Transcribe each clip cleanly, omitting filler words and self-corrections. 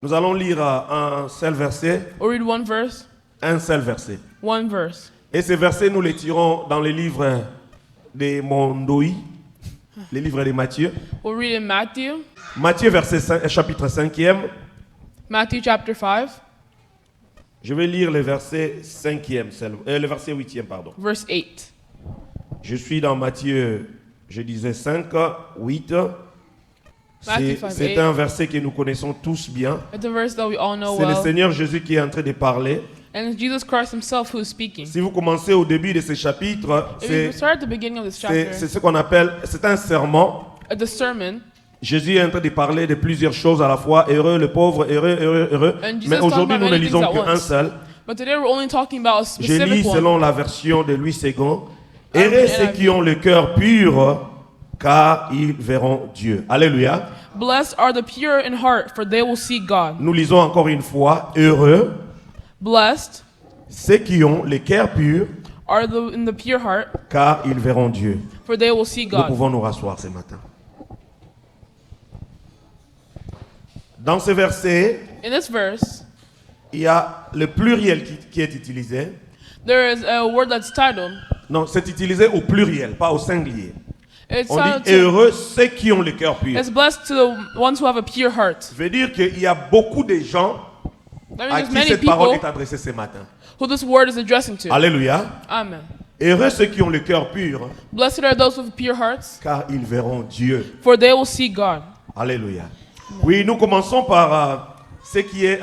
Nous allons lire un seul verset. We'll read one verse. Un seul verset. One verse. Et ces versets, nous les tirons dans les livres de Mondoï, les livres de Matthieu. We'll read in Matthew. Matthieu, chapitre 5e. Matthew chapter 5, Je vais lire le verset 5e, le verset 8e, pardon. verse 8. Je suis dans Matthieu, je disais 5, 8. Matthew 5, C'est 8. un verset que nous connaissons tous bien. It's a verse that we all know C'est le well. Seigneur Jésus qui est en train de parler. And it's Jesus Christ himself who is speaking. Si vous commencez au début de ce chapitre, If you start at the beginning of this chapter, c'est ce qu'on appelle, c'est un sermon. the sermon, Jésus est en train de parler de plusieurs choses à la fois, heureux le pauvre, heureux, heureux, heureux. And Jesus Mais aujourd'hui, talked about nous ne many lisons things at qu'un once. seul. but today we're only talking about a Je specific lis one. selon la version de Louis II. Heureux ceux qui ont le cœur pur, car ils verront Dieu. Alléluia. Blessed are the pure in heart, for they will see God. Nous lisons encore une fois, heureux Blessed ceux qui ont le cœur pur, are in the pure heart, car ils verront Dieu. for they will see Nous God. pouvons nous rasseoir ce matin. Dans ce verset, In this verse, il y a le pluriel qui est utilisé. there is a word that's titled. Non, c'est utilisé au pluriel, pas au singulier. It's On dit titled to, heureux ceux qui ont le cœur pur. it's blessed to the ones who have a pure heart. Ça veut dire qu'il y a beaucoup de gens That means à there's qui many cette parole people est adressée ce matin. who this word is addressing to. Alléluia. Amen. Heureux ceux qui ont le cœur pur, Blessed are those with pure hearts, car ils verront Dieu. for they will see God. Alléluia. Oui, nous commençons par ce qui est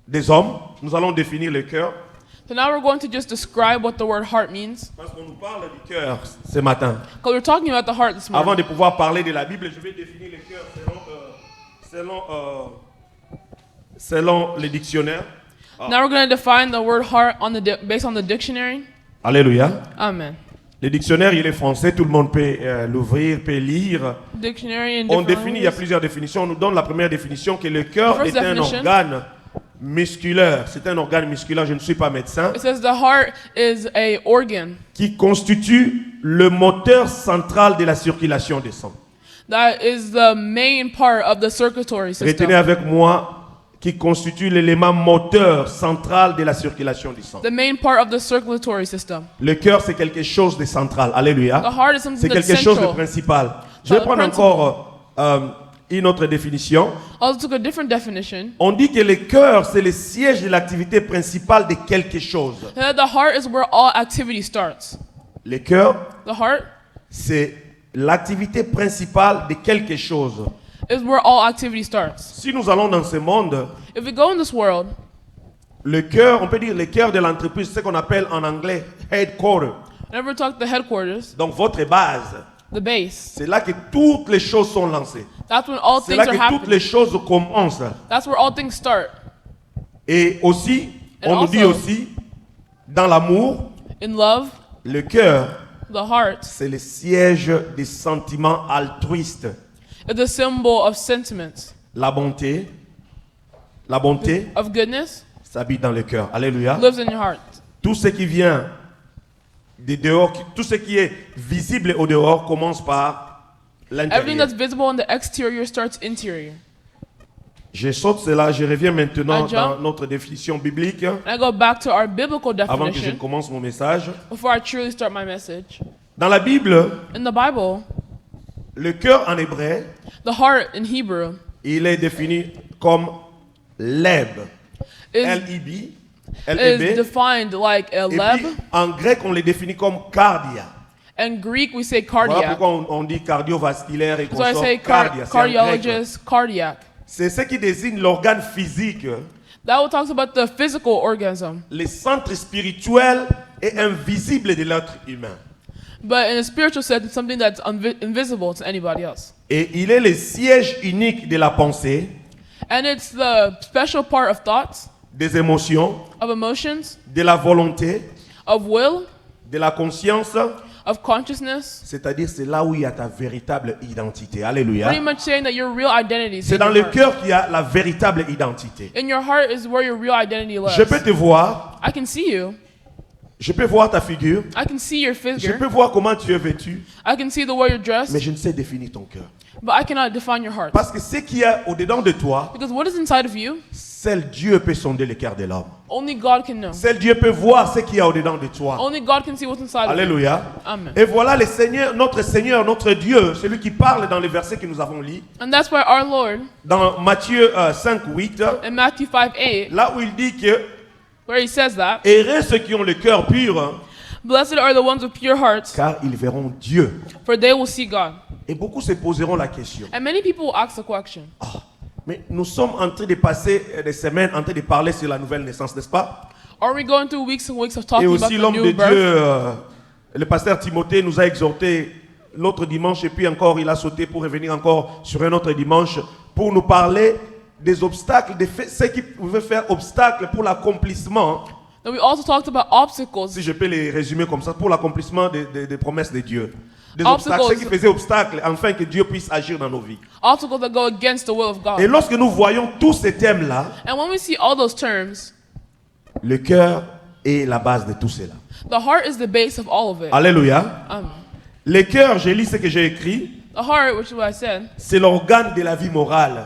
des hommes. Nous allons définir le cœur. So now we're going to just describe what the word heart means. Parce qu'on nous parle du cœur ce matin. Because we're talking about the heart this Avant morning. de pouvoir parler de la Bible, je vais définir le cœur selon les dictionnaires. Now we're going to define the word heart on based on the dictionary. Alléluia. Amen. Le dictionnaire, il est français, tout le monde peut l'ouvrir, peut lire. Dictionary in On different définit, il y a ways. plusieurs définitions. On nous donne la première définition que le cœur The first est un definition. organe musculaire. C'est un organe musculaire, je ne suis pas médecin, It says the heart is a organ qui constitue le moteur central de la circulation du sang. that is the main part of the circulatory Retenez system. avec moi, qui constitue l'élément moteur central de la circulation du sang. The main part of the circulatory system. Le cœur, c'est quelque chose de central. The Alléluia. heart is something C'est that's quelque chose de central. principal. Je vais The prendre principle. encore une autre définition. Also took a different definition. On dit que le cœur, c'est le siège de l'activité principale de quelque chose. That the heart is where all activity starts. Le cœur, The heart c'est l'activité principale de quelque chose. is where all activity starts. Si nous allons dans ce monde, If we go in this world, le cœur, on peut dire le cœur de l'entreprise, c'est ce qu'on appelle en anglais headquarter. whenever we talk the headquarters, Donc votre base, the base, c'est là que toutes les choses sont lancées. that's when all C'est things là are que toutes happening. les choses commencent. That's where all things start. Et aussi, And on nous dit also- aussi, dans l'amour, In love, le cœur, the heart c'est le siège des sentiments altruistes. is the symbol of sentiments, La bonté of goodness, s'habite dans le cœur. Alléluia. lives in your heart. Tout ce qui vient de dehors, tout ce qui est visible au dehors commence par Everything l'intérieur. that's visible on the exterior starts interior. Je saute cela, je reviens maintenant I jump. dans notre définition biblique And I go back to our biblical avant que je definition commence mon message. before I truly start my message. Dans la Bible, In the Bible, le cœur en hébreu, the heart in Hebrew il est défini comme leb. is L-I-B. is L-E-B. defined like a Et leb. puis, en grec, on les définit comme cardia. In Greek, we say Voilà cardiac. pourquoi on dit cardiovasculaire et qu'on So I sort say cardia. C'est en grec. cardiologist, cardiac. C'est ce qui désigne l'organe physique, That one talks about the physical organism. le centre spirituel et invisible de l'être humain. But in a spiritual sense, it's something that's invisible to anybody else. Et il est le siège unique de la pensée, And it's the special part of thoughts, des émotions, of emotions, de la volonté, of will, de la conscience. of consciousness. C'est-à-dire, c'est là où il y a ta véritable identité. Alléluia. Pretty much saying that your real identity is C'est in dans your le heart. cœur qu'il y a la véritable identité. In your heart is where your real identity Je peux lives. te voir, I can see you. je peux voir ta figure, I can see your je figure. peux voir comment tu es vêtu, I can see the way you're mais dressed. je ne sais définir ton cœur. But I cannot define your heart. Parce que ce qu'il y a au-dedans de toi, Because what is inside of you, seul Dieu peut sonder le cœur de l'homme. only God can know. Seul Dieu peut voir ce qu'il y a au-dedans de toi. Only God can see what's inside of you. Alléluia. Amen. Et voilà le Seigneur, notre Dieu, celui qui parle dans les versets que nous avons lus, And that's why our Lord, dans Matthieu 5, 8, in Matthew 5:8, là où il dit que where he says that, heureux ceux qui ont le cœur pur, blessed are the ones with pure hearts, car ils verront Dieu. for they will see God. Et beaucoup se poseront la question. And many people will ask the question, Mais nous sommes en train de passer des semaines en train de parler sur la nouvelle naissance, n'est-ce pas? are we going through weeks and weeks of Et talking about aussi the l'homme de new Dieu, birth? le pasteur Timothée nous a exhorté l'autre dimanche et puis encore il a sauté pour revenir encore sur un autre dimanche pour nous parler des obstacles, ce qui pouvait faire obstacle pour l'accomplissement, And we also talked about obstacles, si je peux les résumer comme ça, pour l'accomplissement des promesses de Dieu. Des Obstacles. obstacles, ce qui faisait obstacle afin que Dieu puisse agir dans nos vies. obstacles that go against the will of Et God. lorsque nous voyons tous ces thèmes-là, And when we see all those terms, le cœur est la base de tout cela. the heart is the base of all of it. Alléluia. Amen. Le cœur, j'ai lu ce que j'ai écrit, The heart, which is what I said, c'est l'organe de la vie morale.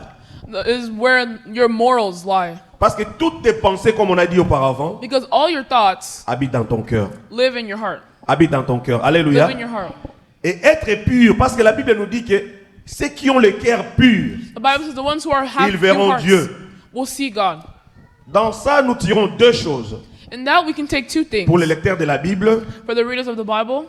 is where your morals lie. Parce que toutes tes pensées, comme on a dit auparavant, Because all your thoughts habitent dans ton cœur. live in your heart. Habitent dans ton cœur. Live Alléluia. in your heart. Et être pur, parce que la Bible nous dit que ceux qui ont le cœur pur, The Bible says the ones who are have ils pure verront hearts Dieu. will see God. Dans ça, nous tirons deux choses. In that we can take two things. Pour les lecteurs de la Bible, For the readers of the Bible,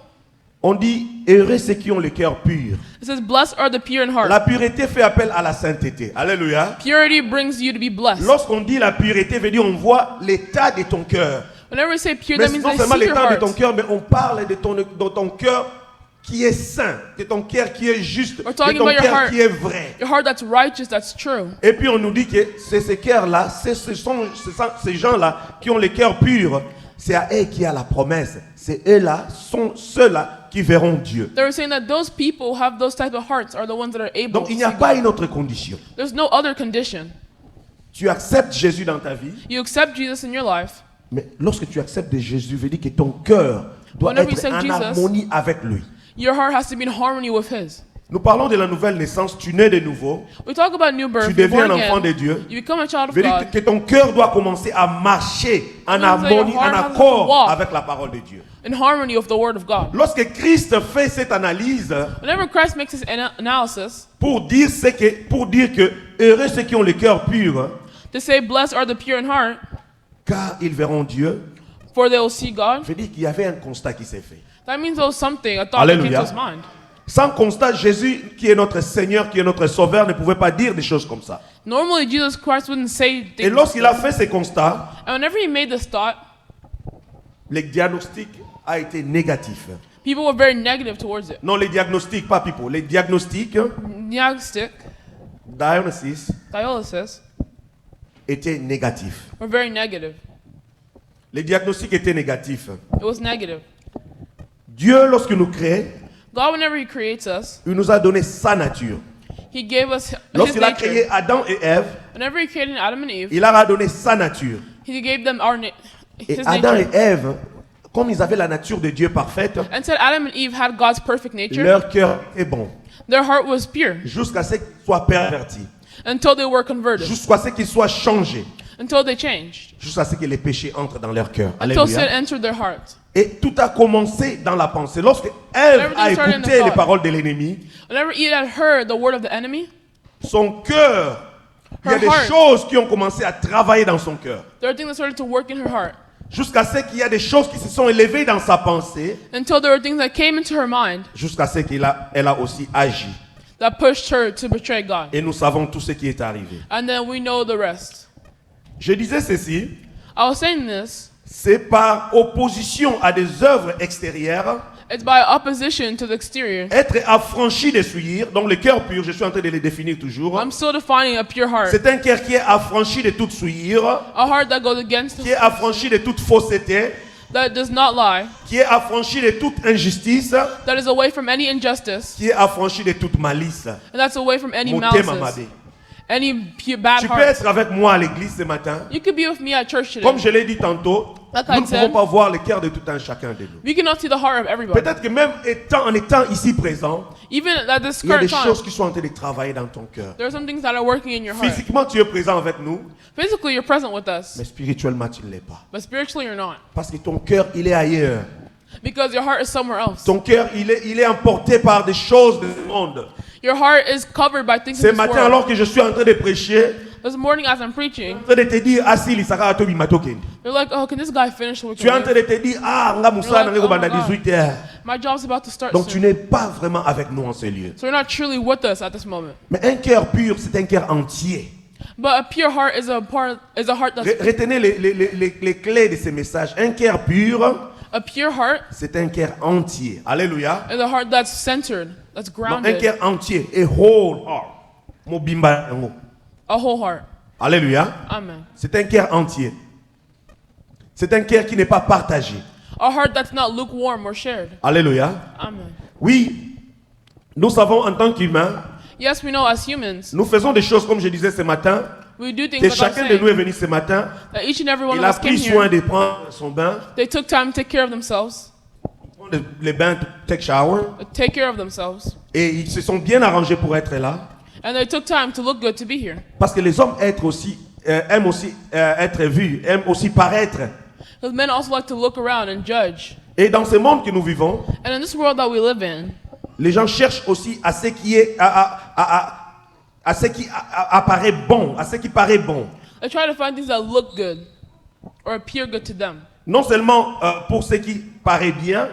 on dit heureux ceux qui ont le cœur pur. it says, blessed are the pure in heart. La pureté fait appel à la sainteté. Alléluia. Purity brings you to be blessed. Lorsqu'on dit la pureté, veut dire on voit l'état de ton cœur. Whenever we say pure, Mais that means non they seulement see your l'état de heart. ton cœur, mais on parle de ton cœur qui est saint, de ton cœur qui est juste, de We're talking ton about your cœur heart. qui est vrai. Your heart that's righteous, that's true. Et puis on nous dit que c'est ces cœurs-là, ce sont ces gens-là qui ont les cœurs purs, c'est à eux qui a la promesse. C'est eux-là, sont ceux-là qui verront Dieu. They were saying that those people who have those type of hearts are the ones that are able Donc to il see n'y a pas God. une autre condition. There's no other condition. Tu acceptes Jésus dans ta vie, You accept Jesus in your life. mais lorsque tu acceptes Jésus, veut dire que ton cœur doit Whenever you être accept en Jesus, harmonie avec lui. Your heart has to be in harmony with His. Nous parlons de la nouvelle naissance, tu nais de nouveau, We talk about new birth. tu You're deviens born un enfant de again. Dieu. You become a child of Veut dire God. que ton cœur doit commencer à marcher en Means that your harmonie, en heart has to accord walk. avec la parole de Dieu. In harmony with the Word of God. Lorsque Christ fait cette analyse Whenever Christ makes his analysis pour dire que heureux ceux qui ont le cœur pur, to say, blessed are the pure in heart, car ils verront Dieu, for they will see God, veut dire qu'il y avait un constat qui s'est fait. that means there was something, a thought that came Alléluia. to his mind. Sans constat, Jésus, qui est notre Seigneur, qui est notre Sauveur, ne pouvait pas dire des choses comme ça. Normally, Jesus Christ wouldn't say Et things. lorsqu'il a fait ces constats, And whenever he made this thought, le diagnostic a été négatif. people were very negative towards it. Non, les diagnostics, pas people. Les diagnostics, Diagnostic, diagnosis, dialysis, étaient négatifs. were very negative. Les diagnostics étaient négatifs. It was negative. Dieu, lorsqu'il nous crée, God, whenever he creates us, il nous a donné sa nature. he gave us his Lorsqu'il a nature. créé Adam et Ève, Whenever he created Adam and Eve, il leur a donné sa nature. he gave them Et his Adam nature. et Ève, comme ils avaient la nature de Dieu parfaite, And said Adam and Eve had God's perfect nature. leur cœur est bon. Their heart was pure Jusqu'à ce qu'ils soient pervertis. until they were converted, Jusqu'à ce qu'ils soient changés. until they changed, Jusqu'à ce que les péchés entrent dans leur cœur. until sin Alléluia. entered their heart. Et tout a commencé dans la pensée. Lorsque Ève a Everything started in the écouté les thought. paroles de l'ennemi, Whenever Eve had heard the word of the enemy, son cœur, il y a Her des heart. choses qui ont commencé à travailler dans son cœur. there were things that started to work in her heart, Jusqu'à ce qu'il y a des choses qui se sont élevées dans sa pensée, until there were things that came into her mind jusqu'à ce qu'elle a aussi agi. that pushed her to betray God. Et nous savons tout ce qui est arrivé. And then we know the rest. Je disais ceci, I was saying this, c'est par opposition à des œuvres extérieures, it's by opposition to the exterior. être affranchi des souillures, donc le cœur pur, je suis en train de les définir toujours. I'm still defining a pure heart. C'est un cœur qui est affranchi de toute souillure, A heart that goes against, qui est affranchi de toute fausseté, that does not lie, qui est affranchi de toute injustice, that is away from any injustice, qui est affranchi de toute malice. and that's away from any Motema malice, Mabe. any bad Tu peux heart. être avec moi à l'église ce matin. You could be with me at church today. Comme je l'ai dit tantôt, Like Nous I ne pouvons said, pas voir le cœur de tout un chacun de nous. we cannot see the heart of everybody. Peut-être que même en étant ici présent, Even at this il y a des current time, choses qui sont en train de travailler dans ton cœur. there are some things that are working in your heart. Physiquement, tu es présent avec nous, Physically, you're present with us, mais spirituellement, tu ne l'es pas. but spiritually, you're not. Parce que ton cœur, il est ailleurs. Because your heart is somewhere else. Ton cœur, il est emporté par des choses du monde. Your heart is covered by things Ce in this matin, world. alors que je suis en train de prêcher, This morning, as I'm preaching, en train de te dire, ah si, l'isaka atobi matokendi. you're like, oh, can this guy finish the Tu es en train weekend? de te dire, ah, nga moussa You're like, nango oh my banda God. 18h. My job's about to start Donc tu soon. n'es pas vraiment avec nous en ce lieu. So you're not truly with us at this moment. Mais un cœur pur, c'est un cœur entier. But a pure heart is a heart that's Retenez les clés de ces messages. Un cœur pur, a pure heart c'est un cœur entier. Alléluia. is a heart that's centered, that's Donc, un grounded, cœur entier. A whole heart. Mobimba yango. a whole heart. Alléluia. Amen. C'est un cœur entier. C'est un cœur qui n'est pas partagé. A heart that's not lukewarm or shared. Alléluia. Amen. Oui, nous savons en tant qu'humains, Yes, we know as humans, nous faisons des choses comme je disais ce matin, we do things que like I'm chacun de nous est saying, venu ce matin, that each and every one il of a us came pris soin here. de prendre son bain, They took time to take care of themselves, prendre les bains, take shower, take care of themselves, et ils se sont bien arrangés pour être là, and they took time to look good to be here. parce que les hommes aiment aussi être vus, aiment aussi paraître. Because men also like to look around and judge. Et dans ce monde que nous vivons, And in this world that we live in, les gens cherchent aussi à ce qui est, à ce qui apparaît bon, à ce qui paraît bon. they try to find things that look good or appear good to them. Non seulement pour ce qui paraît bien,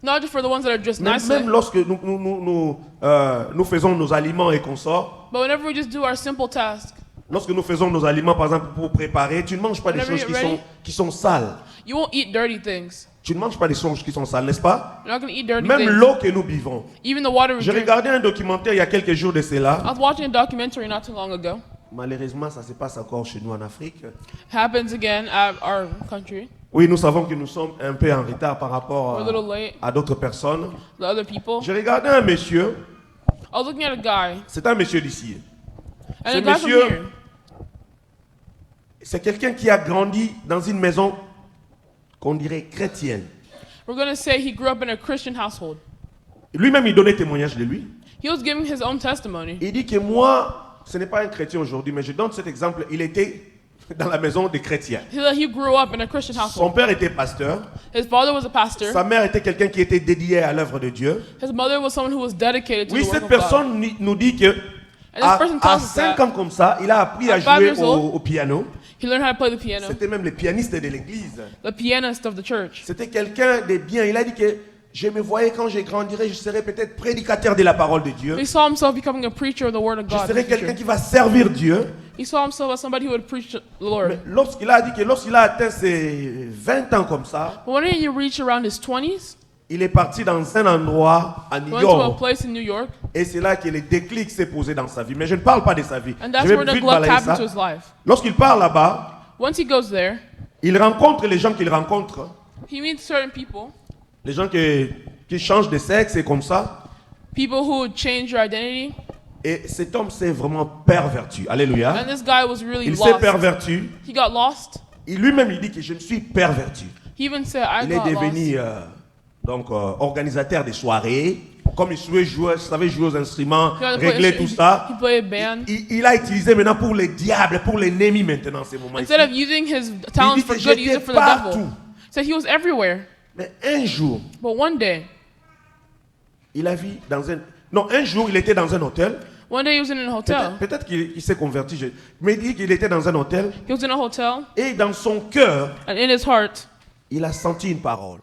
Not just for the ones that are just mais nice, même lorsque nous faisons nos aliments et qu'on sort, but whenever we just do our simple task, lorsque nous faisons nos aliments, par exemple, pour préparer, tu ne manges pas des Whenever choses you're ready. qui sont sales. you won't eat dirty things. Tu ne manges pas des choses qui sont sales, n'est-ce pas? You're not going to eat dirty Même things. l'eau que nous buvons. Even the water we J'ai drink. regardé un documentaire il y a quelques jours de cela. I was watching a documentary not too long ago. Malheureusement, ça se passe encore chez nous en Afrique. Happens again at our country. Oui, nous savons que nous sommes un peu en retard par rapport We're a little late. à d'autres personnes. The other people. J'ai regardé un monsieur, I was looking at a guy, c'est un monsieur d'ici. and Ce a guy from monsieur- here. C'est quelqu'un qui a grandi dans une maison qu'on dirait chrétienne. We're going to say he grew up in a Christian household. Lui-même, il donnait témoignage de lui. He was giving his own testimony. Il dit que moi, ce n'est pas un chrétien aujourd'hui, mais je donne cet exemple. Il était dans la maison des chrétiens. He said he grew up in a Christian Son household. père était pasteur. His father was a pastor. Sa mère était quelqu'un qui était dédié à l'œuvre de Dieu. His mother was someone who was dedicated to Oui, the work cette of God. personne nous dit que And this person à tells us 5 that ans comme ça, il a appris à At 5 jouer years old, au piano. he learned how to play the piano. C'était même le pianiste de l'église. The pianist of the church. C'était quelqu'un de bien. Il a dit que je me voyais quand je grandirai, je serai peut-être prédicateur de la parole de Dieu. He saw himself becoming a preacher of the word of Je God. in serai the quelqu'un future. qui va servir Dieu. He saw himself as somebody who would preach the Lord. Mais lorsqu'il a dit que lorsqu'il a atteint ses 20 ans comme ça, But when he reached around his 20s, il est parti dans un endroit à he New went to a York. place in New York, Et c'est là que le déclic s'est posé dans sa vie. Mais je ne parle pas de sa vie. and that's Je vais where the vite glove balayer happened ça. to his life. Lorsqu'il part là-bas, Once he goes there, il rencontre les gens qu'il rencontre. he meets certain people, Les gens qui changent de sexe et comme ça. people who would change your identity. Et cet homme s'est vraiment perverti. Alléluia. And this guy was really Il s'est lost. perverti. He got lost. Lui-même, il dit que je me suis perverti. He even said, I Il est got devenu lost. organisateur des soirées. Comme il savait jouer aux instruments, He régler tout ça. He played a band. Il a utilisé maintenant pour les diables, pour l'ennemi maintenant, ces moments Instead of using his talents dit for que good, he used j'étais it for the devil. partout. Said he was everywhere. Mais un jour, But one day, il a vu dans un... Non, un jour, il était dans un hôtel. one day he was in a hotel. Peut-être qu'il s'est converti. Mais il dit qu'il était dans un hôtel. He was in a hotel, Et dans son cœur, and in his heart, il a senti une parole.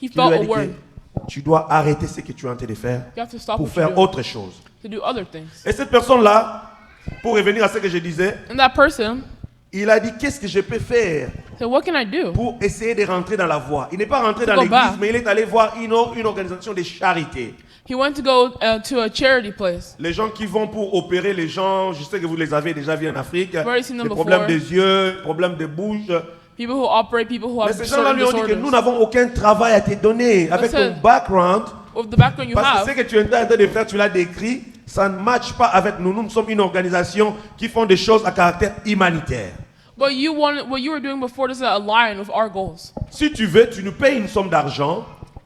he Qui lui a felt a dit word. que tu dois arrêter ce que tu es en train de faire You have to stop pour what faire you're doing autre chose. to do other things. Et cette personne-là, pour revenir à ce que je disais, And that person il a dit qu'est-ce que je peux faire said, what can I do? pour essayer de rentrer dans la voie. Il n'est pas rentré To dans go l'église, back. mais il est allé voir une organisation de charité. He went to go to a charity place. Les gens qui vont pour opérer les gens, je sais que vous les avez déjà vus en Afrique, already seen them des problèmes before. des yeux, problèmes de bouche. People who operate, people who Mais have ces gens-là certain lui ont dit que nous disorders. n'avons aucun travail à te donner avec ton Listen. background. With the background you Parce que ce have, que tu es en train de faire, tu l'as décrit, ça ne matche pas avec nous. Nous sommes une organisation qui font des choses à caractère humanitaire. But what you were doing before doesn't align with our goals. Si tu veux, tu nous payes une somme d'argent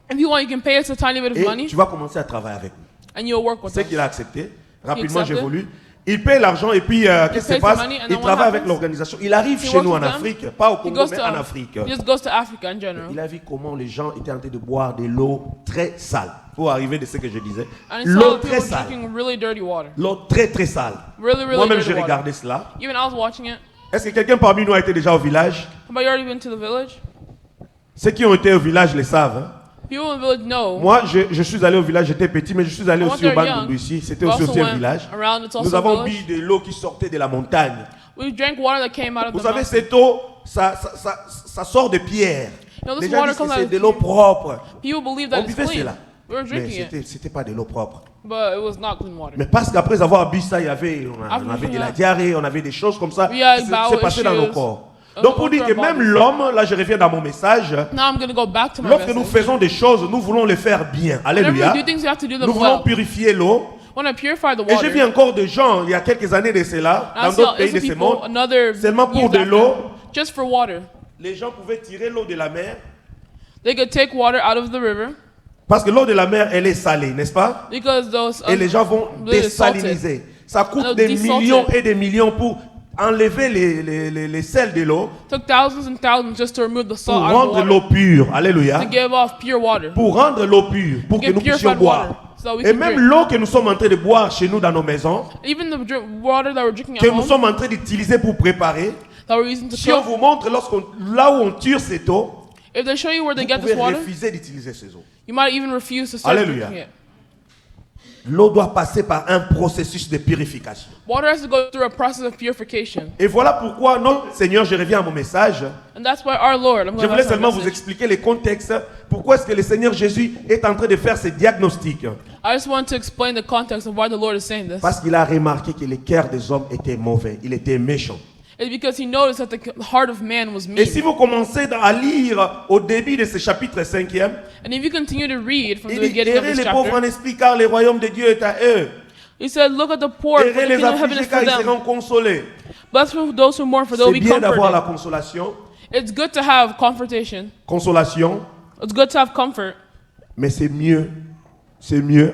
If you want, you can pay us a tiny bit of et money, tu vas commencer à travailler avec nous. and you'll work with C'est us. qu'il a accepté. Rapidement, accepted. j'évolue. Il paye l'argent et puis qu'est-ce qui se pays passe? the money and Il then what travaille avec happens? l'organisation. Il arrive He chez nous works en with them. Afrique, pas au He Congo, goes mais to, en Afrique. he just goes to Africa in general. Il a vu comment les gens étaient en train de boire de l'eau très sale. Pour arriver de ce que je disais. And he saw L'eau people très sale. drinking really dirty water. L'eau très très sale. Really Moi-même, dirty j'ai water. regardé cela. Even I was watching it. Est-ce que quelqu'un parmi nous a été déjà au village? But you already been to the village? Ceux qui ont été au village le savent. Hein. People in the village know. Moi, je suis allé au village, j'étais petit, mais je suis allé When aussi they're au Ban young, ici. C'était we aussi also un went village. around, it's also Nous a avons village. bu de l'eau qui sortait de la montagne. We drank water that came out of Vous the savez, mountain. cette eau, ça sort de pierre. You know, this Les gens water disent que comes out c'est of de l'eau pierre. propre. People believe On that it's buvait clean. cela. We were Mais drinking it, c'était pas de l'eau propre. but it was not clean water. Mais parce qu'après avoir bu ça, on After avait de drinking la that, diarrhée, on avait des choses comme ça we had qui bowel s'est passé dans nos issues, corps. Donc pour dire que même l'homme, là je reviens dans mon message, Now I'm going to go back to my lorsque nous message. faisons des choses, nous voulons les faire bien. Whenever we Alléluia. do things, we have to do them Nous voulons well. purifier l'eau. We want to purify the Et j'ai water. vu encore des gens, il y a quelques années de cela, I dans saw d'autres pays de ce people monde, another seulement pour years de after, l'eau, just for water. les gens pouvaient tirer l'eau de la mer. They could take water out of the river Parce que l'eau de la mer, elle est salée, n'est-ce pas? because those Et les gens vont really salted. désaliniser. Ça coûte No, des desalted. millions et des millions pour enlever les sels de l'eau, took thousands and thousands just to remove the pour salt out of rendre the water, l'eau pure. Alléluia. to give off pure water. Pour rendre l'eau pure, pour que Get nous puissions purified boire. water, so we Et can même drink. l'eau que nous sommes en train de boire chez nous dans nos maisons, Even the water that we're drinking que at nous home, sommes en train d'utiliser pour préparer, that we're using to si on cook, vous montre là où on tire cette eau, if they show you where they vous get pouvez this water, refuser d'utiliser ces eaux. you might even refuse to start Alléluia. drinking it. L'eau doit passer par un processus de purification. Water has to go through a process of purification. Et voilà pourquoi notre Seigneur, je reviens à mon message, And that's why our Lord, I'm je going voulais to seulement vous expliquer les contextes. Pourquoi est-ce que le Seigneur Jésus est en train de faire ces diagnostics? I just want to explain the context of why the Lord is saying this. Parce qu'il a remarqué que le cœur des hommes était mauvais, il était méchant. It's because he noticed that the heart of man was Et si mean. vous commencez à lire au début de ce chapitre 5e, And if you continue to read from the il dit, beginning of errez this les pauvres en chapter, esprit car le royaume de Dieu est à eux. he said, look at the poor, for the Errez les kingdom of heaven is affligés for car ils them. seront consolés. Blessed for those who mourn, for they C'est will be bien d'avoir la comforted. consolation, It's good to have comfortation. It's good to have comfort, mais c'est mieux,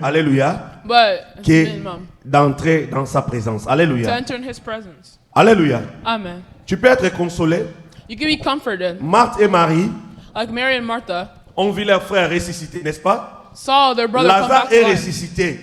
alléluia, but it's que minimum d'entrer dans sa présence. to Alléluia. enter in his presence. Alléluia. Amen. Tu peux être consolé. You can be comforted. Marthe et Marie Like Mary and Martha ont vu leur frère ressusciter, n'est-ce pas? saw their brother come Lazare back to est life. ressuscité.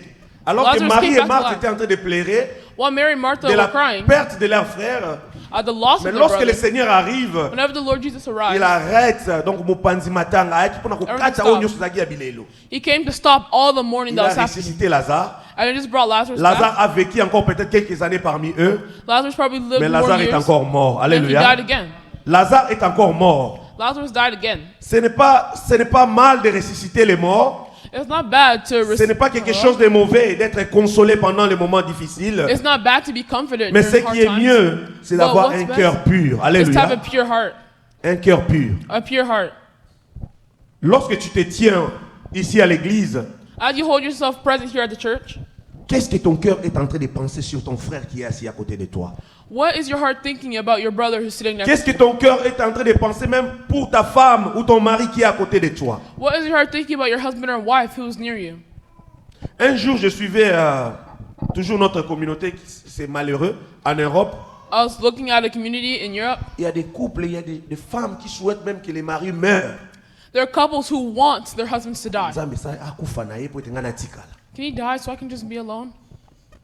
Alors que Lazarus Marie came et back to Marthe life. étaient en train de pleurer While Mary and Martha de la were crying perte de leur frère. at the loss Mais of their lorsque le brother, Seigneur arrive, whenever the Lord Jesus il arrived, arrête donc mopanzi matanga aeti mpona kokata oyo nyonso ezalaki ya bilelo. he came to stop all the mourning Il that a was happening. ressuscité Lazare. And he just brought Lazarus Lazare back. a vécu encore peut-être quelques années parmi eux, Lazarus probably lived mais more Lazare est years. encore mort. And he died Alléluia. again. Lazare est encore mort. Lazarus died again. Ce n'est pas mal de ressusciter les morts. It's not bad to Ce n'est pas quelque chose de mauvais d'être consolé pendant les moments difficiles. It's not bad to be comforted Mais ce during hard qui est times. mieux, c'est But d'avoir what's un best cœur pur. Is to have a Alléluia. pure heart. Un cœur pur. A pure heart. Lorsque tu te tiens ici à l'église, As you hold yourself present here at the church, qu'est-ce que ton cœur est en train de penser sur ton frère qui est assis à côté de toi? what is your heart thinking about your brother who's sitting next Qu'est-ce to que ton cœur est en train de penser même pour ta femme ou ton mari qui est à côté de toi? you? What is your heart thinking about your husband or wife who's near you? Un jour, je suivais toujours notre communauté, c'est malheureux, en Europe. I was looking at a community in Europe. Il y a des couples, il y a des femmes qui souhaitent même que les maris meurent. There are couples who want their husbands to die. Nzambe, ça, akufa na ye po ete nga na tikala. Can he die so I can just be alone?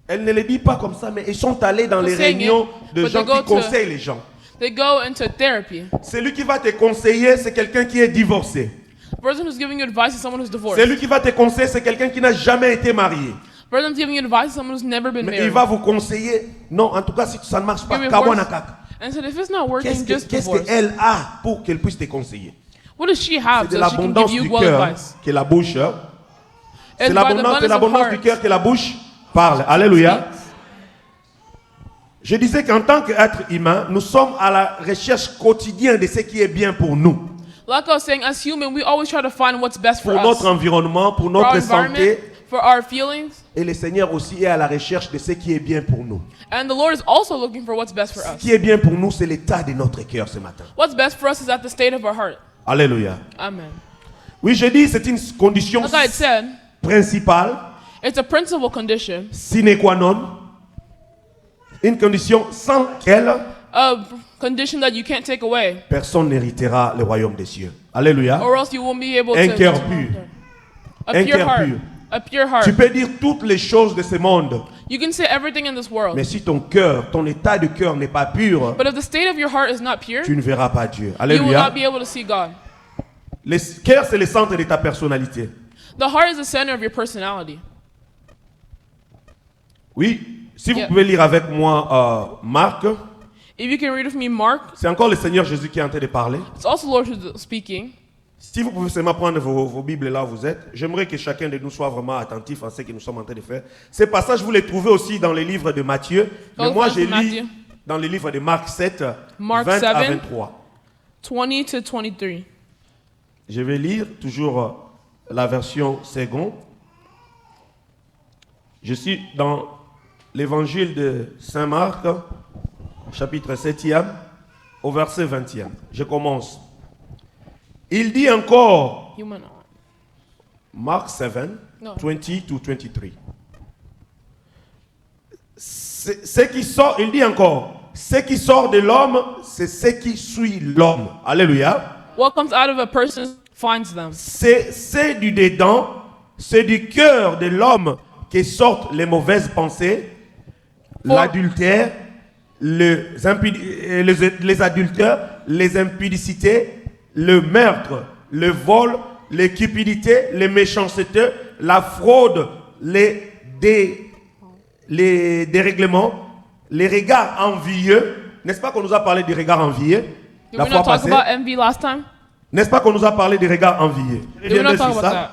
Elles ne le disent pas comme ça, mais ils sont allés dans les saying it, réunions de but gens they go qui to- conseillent les gens. They go into therapy. Celui qui va te conseiller, c'est quelqu'un qui est divorcé. The person who's giving you advice is someone who's divorced. Celui qui va te conseiller, c'est quelqu'un qui n'a jamais été marié. The person who's giving you advice is someone who's never been Mais il married. va vous conseiller. Non, en tout cas, si ça ne marche pas, Give me kawana advice. kaka. And said, if it's not working, just Qu'est-ce divorce. qu'elle a pour qu'elle puisse te conseiller? What does she have C'est de so she can l'abondance give du you well cœur advice? que la bouche. C'est It's by the l'abondance abundance of du heart. cœur que la bouche parle. Alléluia. Je disais qu'en tant qu'être humain, nous sommes à la recherche quotidienne de ce qui est bien pour nous, Like I was saying, as human, we always try to find what's best for pour us. notre environnement, pour For our notre environment, santé, for for our feelings. Et le Seigneur aussi est à la recherche de ce qui est bien pour nous. And the Lord is also looking for what's best for Ce us. qui est bien pour nous, c'est l'état de notre cœur ce matin. What's best for us is at the state of our heart. Alléluia. Amen. Oui, je dis, c'est une condition Like I said, principale, it's a principal condition, sine qua non, une condition sans laquelle a condition that you can't take away, personne n'héritera le royaume des cieux. Alléluia. or else you won't be able Un to. cœur pur. A Un pure cœur heart. pur. A pure heart. Tu peux dire toutes les choses de ce monde, You can say everything in this world, mais si ton cœur, ton état de cœur n'est pas pur, but if the state of your heart is not pure, tu ne verras pas Dieu. you will Alléluia. not be able to see God. Le cœur, c'est le centre de ta personnalité. The heart is the center of your personality. Oui, si vous Yeah. pouvez lire avec moi Marc, If you can read with me Mark, c'est encore le Seigneur Jésus qui est en train de parler. it's also the Lord who's speaking. Si vous pouvez seulement prendre vos Bibles là où vous êtes, j'aimerais que chacun de nous soit vraiment attentif à ce que nous sommes en train de faire. Ces passages, vous les trouvez aussi dans les livres de Matthieu. Mais Those moi, verses j'ai in Matthew. lu dans les livres de Marc 7, Mark 20 à 7. 23. 20 to 23. Je vais lire toujours la version seconde. Je suis dans l'évangile de Saint Marc, chapitre 7e, au verset 20e. Je commence. Il dit encore, You went on. Mark 7, No. 20 to 23. Ce qui sort, il dit encore, ce qui sort de l'homme, c'est ce qui suit l'homme. Alléluia. What comes out of a person finds them. C'est du dedans, c'est du cœur de l'homme que sortent les mauvaises pensées, l'adultère, les adultères, les impudicités, le meurtre, le vol, les cupidités, les méchancetés, la fraude, les dérèglements, les regards envieux. N'est-ce pas qu'on nous a parlé des regards envieux Did la we fois not talk passée? about envy last time? N'est-ce pas qu'on nous a parlé des regards envieux? Did we not Reviendrai talk sur about ça. that?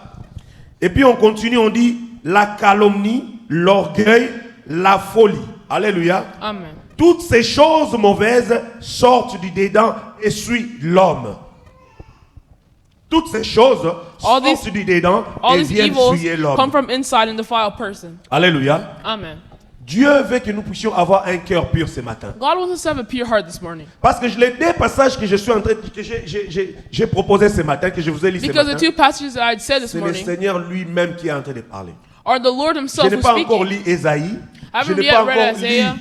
Et puis on continue, on dit la calomnie, l'orgueil, la folie. Alléluia. Amen. Toutes ces choses mauvaises sortent du dedans et suivent l'homme. Toutes ces choses All sortent du dedans All et these viennent evils suivre come l'homme. from inside and defile a person. Alléluia. Amen. Dieu veut que nous puissions avoir un cœur pur ce matin. God wants us to have a pure heart this morning. Parce que les deux passages que je suis en train que j'ai proposé ce matin, que je vous ai lu ce Because the matin, two passages that I said this c'est le morning Seigneur lui-même qui est en train de parler. are the Lord Je Himself n'ai who's pas encore speaking. lu Ésaïe. haven't Je n'ai yet pas read encore lu Isaiah.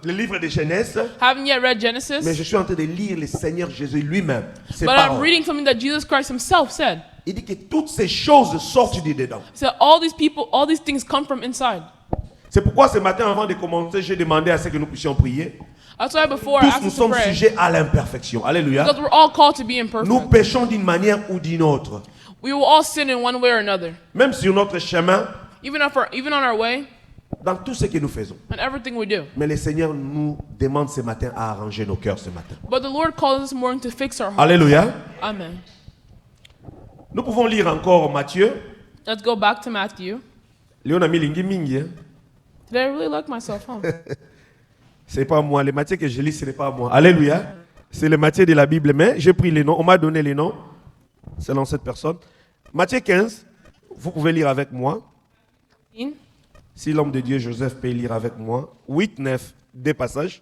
le livre de Genèse. Haven't yet read Mais Genesis, je suis en train de lire le Seigneur Jésus lui-même. Ses but I'm paroles. reading something that Jesus Christ Himself said. Il dit que toutes ces choses sortent du dedans. He said all these people, all these things come from inside. C'est pourquoi ce matin, avant de commencer, j'ai demandé à ce que nous puissions prier. That's why before I Tous asked nous us to sommes pray, sujets à l'imperfection. Alléluia. because we're all called to be Nous imperfect. péchons d'une manière ou d'une autre. We will all sin in one way or another. Même sur notre chemin, Even on our way, dans tout ce que nous faisons. and everything we do. Mais le Seigneur nous demande ce matin à arranger nos cœurs ce matin. But the Lord calls us this morning to fix our heart. Alléluia. Amen. Nous pouvons lire encore Matthieu. Let's go back to Matthew. Léon a mis lingi mingi, hein. Did I really look myself, huh? C'est pas moi. Les Matthieu que je lis, ce n'est pas moi. Alléluia. C'est le Matthieu de la Bible. Mais j'ai pris les noms. On m'a donné les noms. Selon cette personne. Matthieu 15. Vous pouvez lire avec moi. Si l'homme de Dieu Joseph peut lire avec moi. 8, 9. Des passages.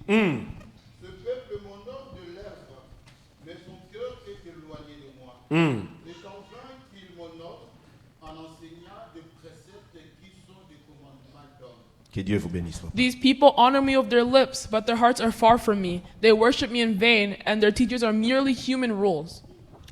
Ce peuple m'honore de lèvres, mais son cœur est éloigné de moi. C'est en vain qu'il m'honore en enseignant des préceptes qui sont des commandements d'hommes. Que Dieu vous bénisse. These people honor me with their lips, but their hearts are far from me. They worship me in vain, and their teachers are merely human rules.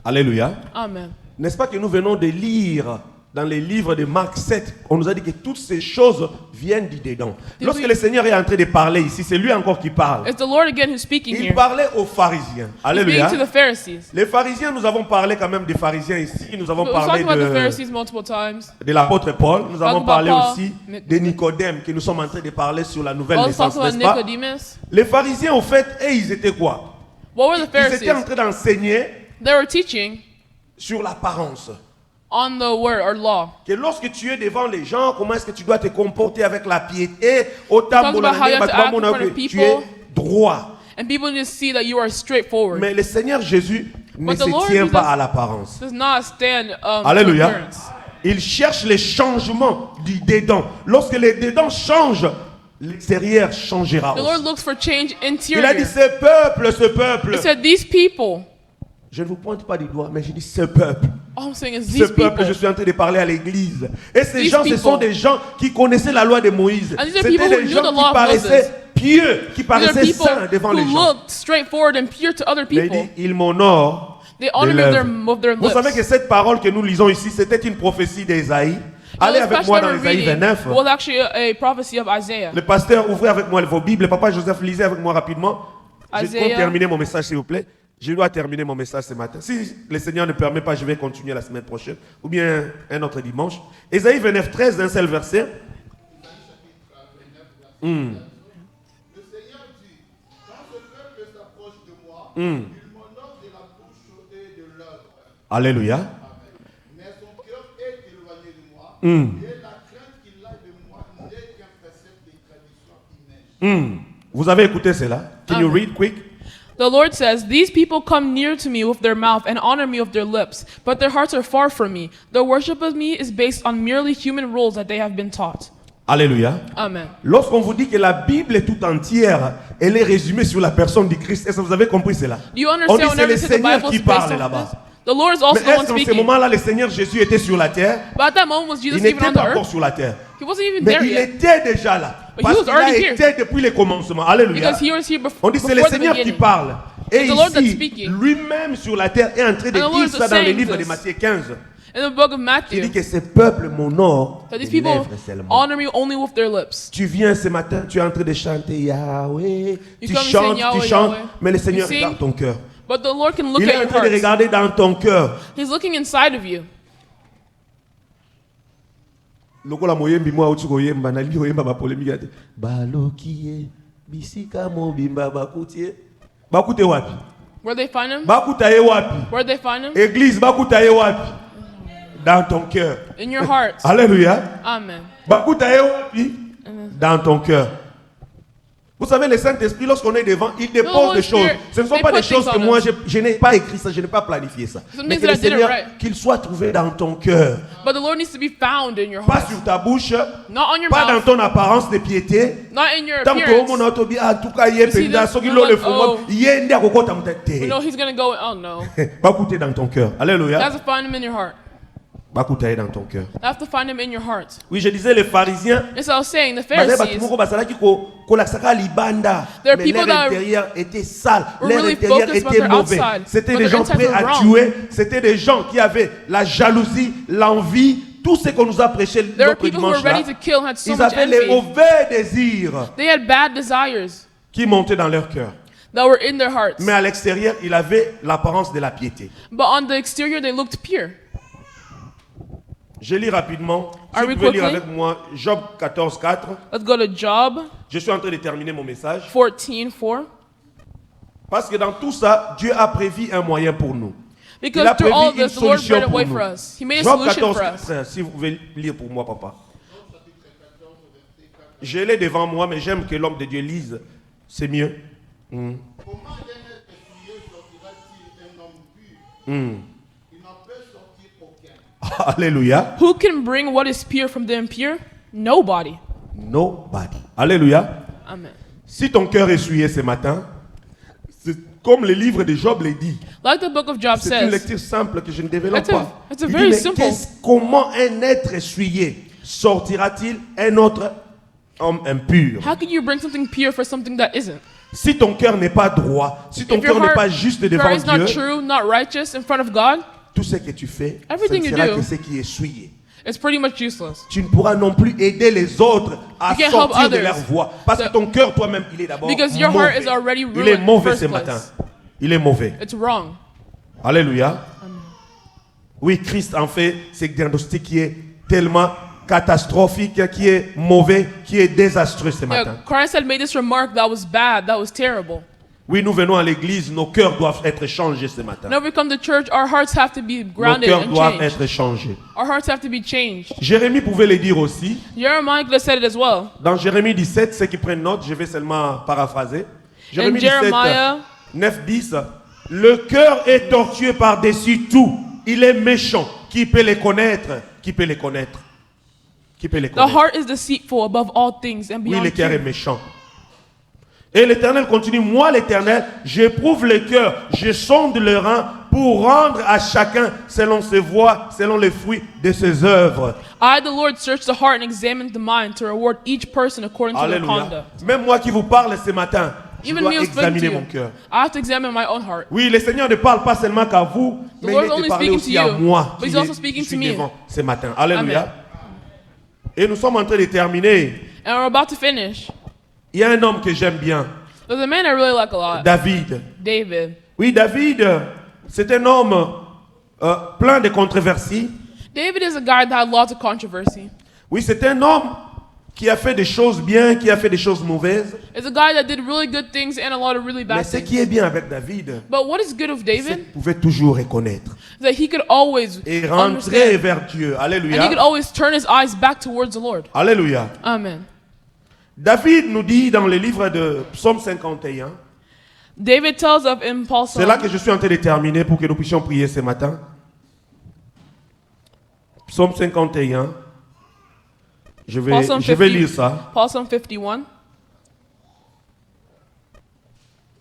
Alléluia. Amen. N'est-ce pas que nous venons de lire dans les livres de Marc 7, on nous a dit que toutes ces choses viennent du dedans. Lorsque le Seigneur est en train de parler ici, c'est lui encore qui parle. It's the Lord again who's speaking Il here. parlait aux pharisiens. He's Alléluia. speaking to the Pharisees. Les pharisiens, nous avons parlé quand même des pharisiens ici. Nous avons We've parlé talked about the de Pharisees multiple times. l'apôtre Paul. Nous avons about parlé Paul, aussi Nic- de Nicodème, que nous sommes en train de parler sur la nouvelle Also naissance, talked about n'est-ce pas? Nicodemus. Les pharisiens, au fait, ils étaient quoi? What were the Ils étaient en Pharisees? train d'enseigner They were teaching sur l'apparence. on the word or law. Que lorsque tu es devant les gens, comment est-ce que tu dois te comporter avec la piété? Autant Talks about how you have to act in front of tu people. es droit. And people need to see that you are straightforward. Mais le Seigneur Jésus ne But the se Lord tient pas Jesus à l'apparence. does not stand to Alléluia. appearance. Il cherche les changements du dedans. Lorsque les dedans changent, l'extérieur changera The Lord aussi. looks for change Il a interior. dit ce peuple, ce peuple. He said, these people. Je ne vous pointe pas du doigt, mais je dis ce peuple. All I'm saying is Ce these peuple, people. je suis en train de parler à l'église. Et ces These gens, ce sont people. des gens qui connaissaient la loi de Moïse. And these are C'était people who des knew gens the qui law of paraissaient Moses. pieux, qui These are paraissaient people saints devant who les gens. looked straightforward and pure to other Mais il people. dit, ils m'honorent. They honor des me lèvres. with their Vous savez que lips. cette parole que nous lisons ici, c'était une prophétie d'Ésaïe. Allez This avec passage moi that dans we're Ésaïe reading 29. was actually a prophecy of Isaiah. Le pasteur, ouvrez avec moi vos Bibles. Papa Joseph, lisez avec moi rapidement. Je Isaiah. compte terminer mon message, s'il vous plaît. Je dois terminer mon message ce matin. Si le Seigneur ne permet pas, je vais continuer la semaine prochaine. Ou bien un autre dimanche. Ésaïe 29, 13, d'un seul verset. Le Seigneur dit, quand ce peuple s'approche de moi, il m'honore de la bouche et de l'œuvre. Alléluia. Mais son cœur est éloigné de moi, et la crainte qu'il a de moi n'est qu'un précepte des traditions humaines. Vous avez écouté cela? Can you Amen. read quick? The Lord says, these people come near to me with their mouth and honor me with their lips, but their hearts are far from me. Their worship of me is based on merely human rules that they have been taught. Alléluia. Amen. Lorsqu'on vous dit que la Bible est tout entière, elle est résumée sur la personne du Christ. Est-ce que vous avez compris cela? Do you On dit understand c'est whenever le it says the Seigneur Bible qui is based parle off là-bas. this? The Lord is also Mais the one est-ce qu'en ce speaking. moment-là, le Seigneur Jésus était sur la terre? But at that moment, was Il Jesus even n'était on the pas encore earth? sur la terre. He wasn't even Mais there il yet. était déjà là. But he Parce was qu'il a already here. été depuis le commencement. Alléluia. Because he was here On dit c'est le before the Seigneur qui beginning. parle. Et It's the Lord that's ici, speaking. lui-même sur la terre est en train de And the Lord dire is ça dans le saying livre de this. Matthieu 15. In the book of Il Matthew, dit que ce peuple m'honore that these des people lèvres seulement. honor me only with their lips. Tu viens ce matin, tu es en train de chanter Yahweh. Tu come and chantes, sing Yahweh, tu chantes, Yahweh. mais le Seigneur You sing. regarde ton cœur. But the Lord can look Il est at en your train de heart. regarder dans ton cœur. He's looking inside of you. Lokola moyembi mwa uti koyemba na liyo yemba ba polémique ate. Balokiye bisika mobimba bakutie. Bakute wapi? Where they find him? Bakuta ye wapi? Where they find him? Église bakuta ye wapi? Dans ton cœur. In your heart. Alléluia. Amen. Bakuta ye wapi? Dans ton cœur. Vous savez, le Saint-Esprit, lorsqu'on est devant, il dépose Holy des choses. Spirit, Ce ne sont they pas des put choses things que on moi, us. je n'ai pas écrit ça, je n'ai pas planifié ça. Some Mais things que that le I didn't Seigneur, write. qu'il soit trouvé dans ton cœur. But the Lord needs to be found in your Pas heart. sur ta bouche, Not on your pas dans mouth. ton apparence de piété. Not in your Tant que appearance. mon auto en tout cas, il est see pendant this, ce qu'il you're le like, font. oh. Il est ndé à koko tam You tete. know he's going to go, oh no. Va écouter dans ton cœur. You Alléluia. have to find him in your heart. Va écouter dans ton cœur. You have to find him in your heart. Oui, je disais les pharisiens. And so I was saying, the Bazali Pharisees bato moko bazalaki kolakisaka libanda. There are Mais people leur that intérieur était sale. were Leur really intérieur focused on était their mauvais. outside, C'était but des their gens insides prêts were à wrong. tuer. C'était des gens qui avaient la jalousie, l'envie. Tout ce qu'on nous a prêché There were l'autre people who were dimanche là. ready to kill, had so Ils much avaient les envy. mauvais désirs They had bad desires qui montaient dans leur cœur. that were in their hearts. Mais à l'extérieur, il avait l'apparence de la piété. But on the exterior, they looked pure. Je lis rapidement. Si Are vous we pouvez lire quickly? avec moi Job 14, 4. Let's go to Job Je suis en train de terminer mon message. 14:4. Parce que dans tout ça, Dieu a prévu un moyen pour nous. Il Because a through all prévu une this, the Lord solution made a pour way nous. for us. He made a Job solution 14, for us. 4, si vous pouvez lire pour moi, papa. Je l'ai devant moi, mais j'aime que l'homme de Dieu lise. C'est mieux. Comment d'un être souillé sortira-t-il un homme pur? Il n'en peut sortir aucun. Alléluia. Who can bring what is pure from the impure? Nobody. Nobody. Alléluia. Amen. Si ton cœur est souillé ce matin, c'est comme le livre de Job le dit. Like the book of Job C'est une says, lecture simple que je ne développe It's a- pas. it's a Il very dit, mais simple. comment un être essuyé sortira-t-il un autre homme impur? how can you bring something pure for something that isn't? Si ton cœur n'est pas droit, si ton If your cœur n'est heart pas juste cœur devant is not Dieu, true, not righteous in front of God, tout ce que tu fais, Everything ce ne you sera do. que ce qui est souillé. it's pretty much useless. Tu ne pourras non plus aider les autres à You can't sortir help de others. leur voie. Parce que So- ton cœur toi-même, il est d'abord Because your mauvais. heart is already Il ruined est in the mauvais first ce place. matin. Il est mauvais. It's wrong. Alléluia. Oui, Christ en fait ce diagnostic qui est tellement catastrophique, qui est mauvais, qui est désastreux ce matin. Yeah, Christ had made this remark that was bad, that was terrible. Oui, nous venons à l'église, nos cœurs doivent être changés ce matin. Whenever we come to church, our hearts have to be Nos grounded cœurs and doivent changed. être changés. Our hearts have to be changed. Jérémie pouvait le dire aussi. Jeremiah could have said it as well. Dans Jérémie 17, ceux qui prennent note, je vais seulement paraphraser. In Jérémie 17, Jeremiah 9, 10. Le cœur est tortueux par-dessus tout. Il est méchant. Qui peut les connaître? Qui peut les connaître? Qui peut les The connaître? heart is deceitful above all things and Oui, beyond le cœur est cure. méchant. Et l'Éternel continue, moi l'Éternel, j'éprouve le cœur, je sonde le rein pour rendre à chacun selon ses voies, selon les fruits de ses œuvres. I, the Lord, search the heart and examine the mind to reward each person according to their Alléluia. conduct. Même moi qui vous parle ce matin, je Even dois me who speak to examiner you, mon cœur. I have to examine my own heart. Oui, le Seigneur ne parle pas seulement qu'à vous, The mais Lord il is est only de parler speaking aussi to à you, moi but qui he's also est- speaking je suis to me. devant ce matin. Alléluia. Amen. Et nous sommes en train de terminer. And we're about to finish. Il y a un homme que j'aime bien, There's a man I really like a lot, David. David. Oui, David, c'est un homme plein de controversies. David is a guy that had lots of controversy. Oui, c'est un homme qui a fait des choses bien, qui a fait des choses mauvaises. It's a guy that did really good things and a lot of really Mais bad ce things. qui est bien avec David, But what is good of c'est David qu'il pouvait toujours reconnaître is that he could always et rentrer understand, vers Dieu. and he could Alléluia. always turn his eyes back towards the Lord. Alléluia. Amen. David nous dit dans le livre de Psaume 51, David tells us in Paul c'est là Psalm, que je suis en train de terminer pour que nous puissions prier ce matin. Psaume 51. Je vais Psalm lire 50. ça. Paul Psalm 51.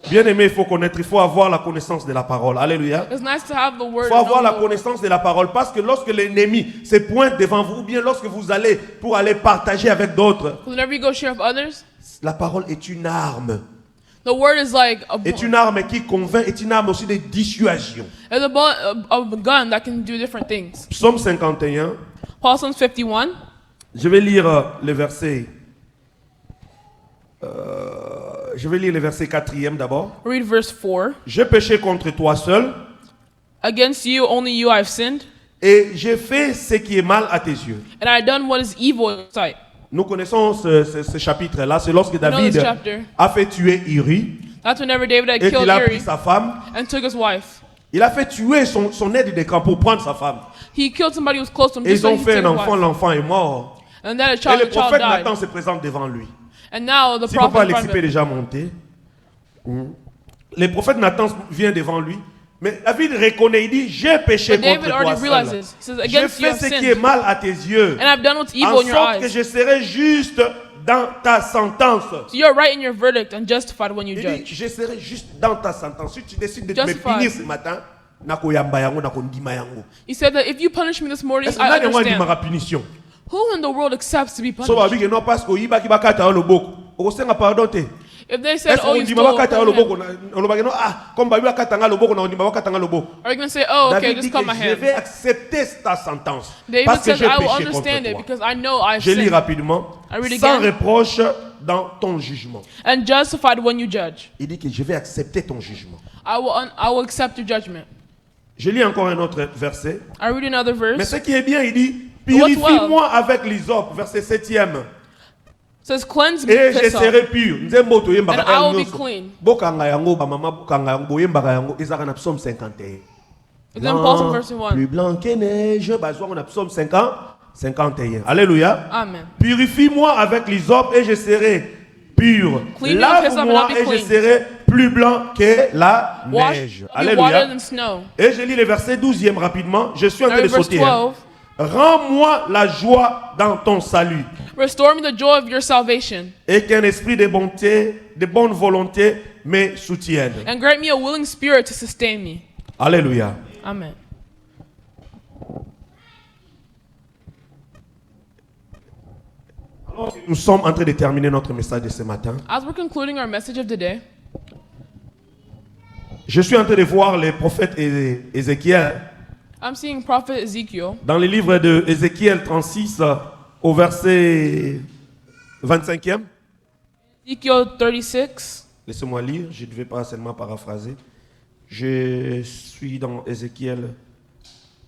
Bien aimé, il faut connaître, il faut avoir la connaissance de la parole. Alléluia. It's nice to have the Il word. faut avoir and la know the word. connaissance de la parole parce que lorsque l'ennemi se pointe devant vous ou bien lorsque vous allez pour aller partager avec d'autres, Whenever you go share with others, la parole est une arme. the word is like Est une arme qui convainc, est une arme aussi de dissuasion. it's a gun that can do different things. Psaume 51, Paul Psalm 51. je vais lire le verset. Je vais lire le verset 4e d'abord. Read verse 4. J'ai péché contre toi seul Against you, only you I have sinned, et j'ai fait ce qui est mal à tes yeux. and I have done what is evil in your sight. Nous connaissons ce chapitre-là. C'est lorsque know this David chapter. a fait tuer Uri That's whenever David had et killed qu'il a pris Uri sa femme. and took his wife. Il a fait tuer son aide de camp pour prendre sa femme. He killed somebody who was close to him Et just ils so ont he fait took un his enfant, wife. l'enfant est mort. And then Et le the child prophète died. Nathan se présente devant lui. And now the Si papa prophet in front Alexis of est him. déjà monté. Le prophète Nathan vient devant lui. Mais David reconnaît, il dit, j'ai péché But contre David toi already seul. realizes. He says, J'ai against you fait I've ce qui est sinned, mal à tes yeux. and I've done what's evil En in your sorte que eyes. je serai juste dans ta sentence. So you're right in your verdict and justified when you Il dit, judge. je serai juste dans ta sentence. Si tu décides de me Justified. punir ce matin, nakoyamba yango, nakondima yango. He said that if you punish me this morning, Est-ce que I nani yango understand. andimaka punition? Who in the world accepts to be So punished? babiki non parce que oyibaki bakata yo loboko. Okosenga pardon te. If they said, Est-ce oh, qu'on you dit stole bakata yo from him, loboko olobaki non comme babi bakata nga loboko na ondima bakata nga loboko. are you going to say, oh, okay, David just dit cut que my je hand? vais accepter ta sentence David parce que says, j'ai I will péché contre understand it toi. because I know I've Je lis sinned. rapidement. I read Sans again. reproche dans ton jugement. And justified when you judge. Il dit que je vais accepter ton jugement. I will accept your judgment. Je lis encore un autre verset. I read another Mais verse. ce qui est bien, il dit, what's purifie-moi avec l'hysope, verset 7e. It says, cleanse me Et with je hyssop, serai pur. Nzembo toyembaka and I will be nyonso. clean. Bokanga yango, bamama bokanga yango, boyembaka yango, ezaka na psaume 51. It's in Paul Psalm verse 1. Plus blanc que neige, bazwa na psaume 51. Alléluia. Amen. Purifie-moi avec l'hysope et je serai pur. Clean me with hyssop and Lave-moi I'll be et je clean. serai plus blanc que la Wash, neige. be water Alléluia. than snow. Et je lis le verset 12e rapidement. Je suis en I train de read verse sauter. hein. 12. Rends-moi la joie dans ton salut Restore me the joy of your salvation, et qu'un esprit de bonté, de bonne volonté me soutienne. and grant me a willing spirit to sustain me. Alléluia. Amen. Nous sommes en train de terminer notre message de ce matin. As we're concluding our message of the day, Je suis en train de voir le prophète Ézéchiel I'm seeing Prophet Ezekiel dans le livre de Ézéchiel 36 au verset 25e. Ezekiel 36. Laissez-moi lire, je ne vais pas seulement paraphraser. Je suis dans Ézéchiel.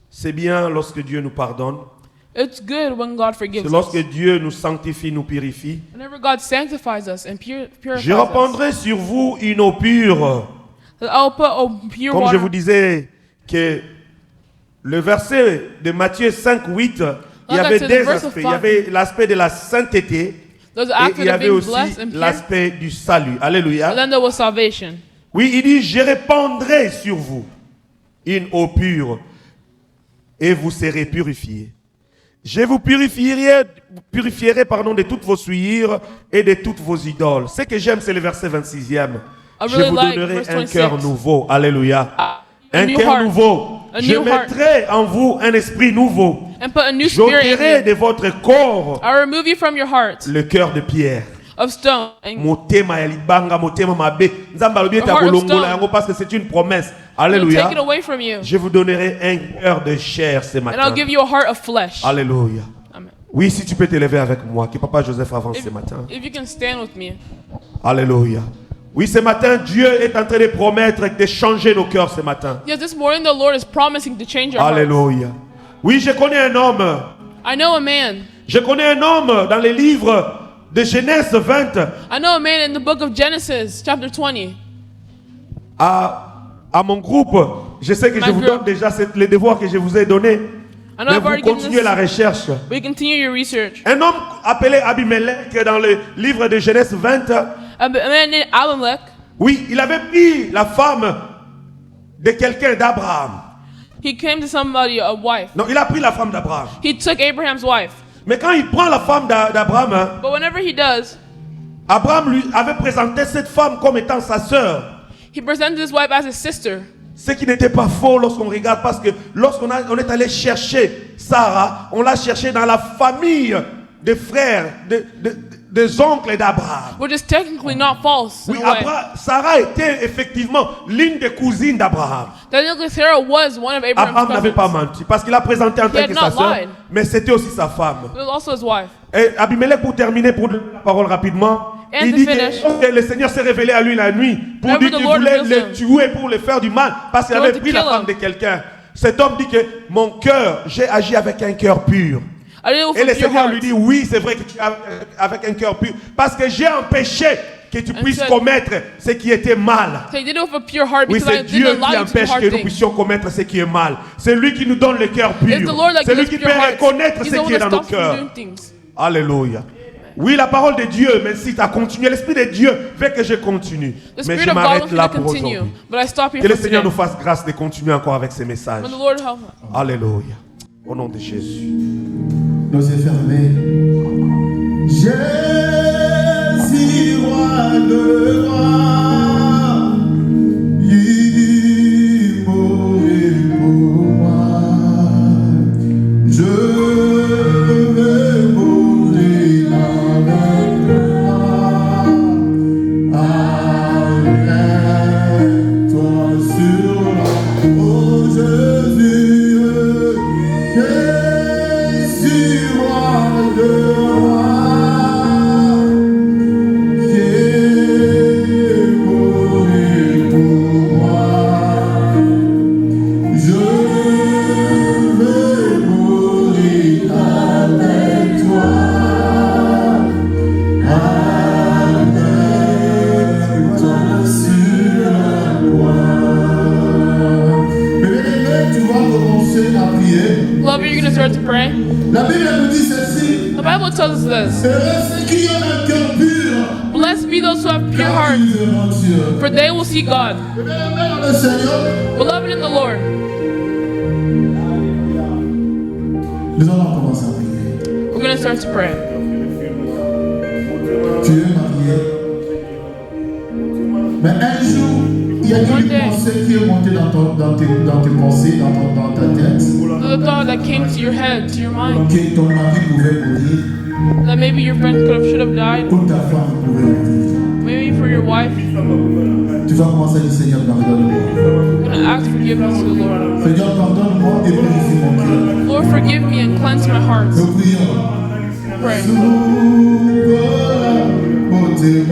C'est bien lorsque Dieu nous pardonne. It's good when God forgives C'est lorsque us. Dieu nous sanctifie, nous purifie. Whenever God sanctifies us and purifies Je us, répandrai sur vous une eau pure. I'll put a pure Comme je vous water. disais que le verset de Matthieu 5, 8, il y Like I avait said, deux the verse of aspects. Il y avait l'aspect de la sainteté There's the et aspect il y of avait being aussi blessed and pure, l'aspect du salut. and Alléluia. then there was salvation. Oui, il dit, je répandrai sur vous une eau pure et vous serez purifiés. Je vous purifierai de toutes vos souillures et de toutes vos idoles. Ce que j'aime, c'est le verset 26e. Je vous donnerai un cœur nouveau. Alléluia. Un cœur nouveau. Je mettrai en vous un esprit nouveau. J'ôterai de votre corps I remove you from your heart le cœur de pierre. of stone. Motema ya libanga, motema mabe. Nzamba lobi eta heart of kolongola stone. yango parce que c'est une promesse. I'll take Alléluia. it away from you. Je vous donnerai un cœur de chair ce And matin. I'll give you a heart of flesh. Alléluia. Amen. Oui, si tu peux te lever avec moi, que Papa Joseph avance ce matin. If you can stand with me. Alléluia. Oui, ce matin, Dieu est en train de promettre de changer nos cœurs ce matin. Yes, this morning the Lord is promising to change our hearts. Alléluia. Oui, je connais un homme. I know a man. Je connais un homme dans les livres de Genèse 20. I know a man in the book of Genesis, chapter 20. À mon groupe, je sais que My je vous group. donne déjà les devoirs que je vous ai donnés. I know Mais I've already vous given continuez la this. recherche. We continue your research. Un homme appelé Abimelech dans le livre de Genèse 20. A man named Abimelech, Oui, il avait pris la femme de quelqu'un d'Abraham. he came to somebody, a wife. Non, il a pris la femme d'Abraham. He took Abraham's wife. Mais quand il prend la femme d'Abraham, hein, But whenever he does, Abraham lui avait présenté cette femme comme étant sa sœur. he presented his wife as his sister. Ce qui n'était pas faux lorsqu'on regarde, parce que lorsqu'on est allé chercher Sarah, on l'a cherché dans la famille des frères, des oncles d'Abraham. Which is technically not false in Oui, a way. Sarah était effectivement l'une des cousines d'Abraham. Technically, Sarah was one of Abraham's Abraham n'avait cousins. pas menti, parce qu'il a présenté en tant had que sa not sœur, lied. mais c'était aussi sa femme. It was also his wife. Et Abimelech, pour terminer, pour donner la parole rapidement, And il to dit finish. que le Seigneur s'est révélé à lui la nuit pour Whenever dire the qu'il Lord voulait reveals le tuer pour le faire du mal parce qu'il He avait wanted to pris la kill femme him. de quelqu'un. Cet homme dit que mon cœur, j'ai agi avec un cœur pur. I did it Et le with your Seigneur heart. lui dit oui, c'est vrai que tu as avec un cœur pur parce que j'ai empêché que tu puisses said- commettre ce qui était mal. So he did it with a pure heart Oui, because I c'est didn't Dieu allow qui you to do empêche hard que nous things. puissions commettre ce qui est mal. C'est lui qui nous donne le cœur It's the pur. Lord that C'est lui gives qui us peut pure hearts. reconnaître He's ce the one qui est that dans nos stops from cœurs. doing things. Alléluia. Oui, la parole de Dieu m'incite à continuer. L'Esprit de Dieu veut que je continue. The Mais Spirit je of God m'arrête wants me là to pour continue, aujourd'hui. but I stop here Que le for Seigneur today. nous fasse grâce de continuer encore avec ces messages. When the Lord help us. Alléluia. Au nom de Jésus. Nos yeux fermés. Jésus, roi de rois, il mourit pour moi. Je vais mourir avec toi, avec toi sur la oh Jésus, Jésus, roi de rois, qui est mort pour moi. Je vais mourir avec toi, sur la croix. Bébé, tu vas commencer à prier. Love, you're going to start to pray. La Bible nous dit ceci. The Bible tells us this. Heureux ceux qui ont un cœur pur, Blessed be those who have pure car hearts, ils verront Dieu. for they will see God. Bébé, dans le Seigneur, Beloved in the Lord, nous allons commencer à prier. we're going to start to pray. Tu es marié. Mais un jour, il y a une pensée qui est montée dans tes pensées, dans ta tête, The thought that came to your head, to your mind, que ton mari pouvait mourir that maybe your friend should have died, ou ta femme pouvait mourir. maybe for your wife, Tu vas commencer à dire Seigneur, pardonne-moi. you're going to ask forgiveness to the Lord. Seigneur, pardonne-moi et purifie mon cœur. Lord, forgive me and cleanse my heart. Nous prions. Pray. Sous la beauté,